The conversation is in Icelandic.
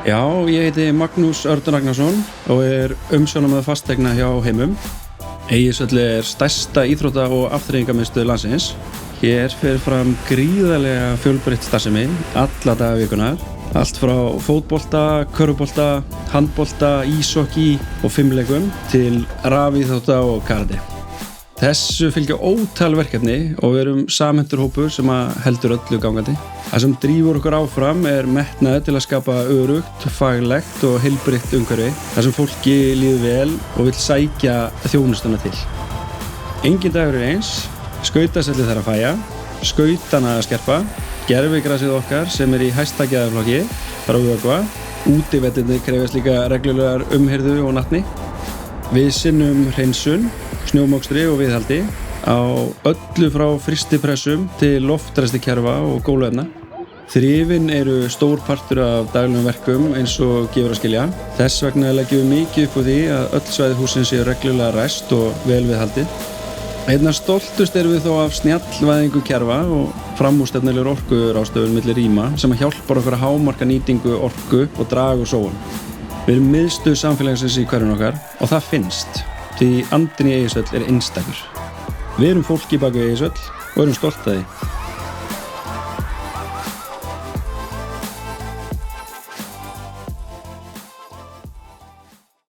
Já, ég heiti Magnús Örn Ragnarsson og umsjónarmaður fasteigna hjá Heimum. Egilshöll stærsta íþrótta- og afþreyingamiðstöð landsins. Hér fer fram gríðarlega fjölbreytt starfsemi alla daga vikunar. Allt frá fótbolta, körfubolta, handbolta, íshokkí og fimleikum til rafíþrótta og karate. Þessu fylgja ótal verkefni og við erum samhentur hópur sem heldur öllu gangandi. Það sem drífur okkur áfram metnaður til að skapa örugt, faglegt og heilbrigt umhverfi þar sem fólki líður vel og vill sækja þjónustuna til. Enginn dagur eins, skautaselli þarf að fæja, skautana að skerpa, gervigrasið okkar sem í hæsta gæðaflokki þarf að vökva, útivellinir krefjast líka reglulegar umhirðu og natni. Við sinnum hreinsun, snjómokstri og viðhaldi á öllu frá frystipressum til loftræstikerfa og gólfefna. Þrifin eru stór partur af daglegum verkum eins og gefur að skilja. Þess vegna leggjum við mikið upp á því að öll svæði hússins séu reglulega ræst og vel viðhaldið. Einna stoltust erum við þó af snjallvæðingu kerfa og framúrstefnulegur orkuráðstöfun milli rýma sem hjálpar okkur að hámarka nýtingu orku og draga úr sóun. Við erum miðstöð samfélagsins í hverjum okkar og það finnst, því andinn í Egilshöll einstakur. Við erum fólk í bak við Egilshöll og erum stolt af því.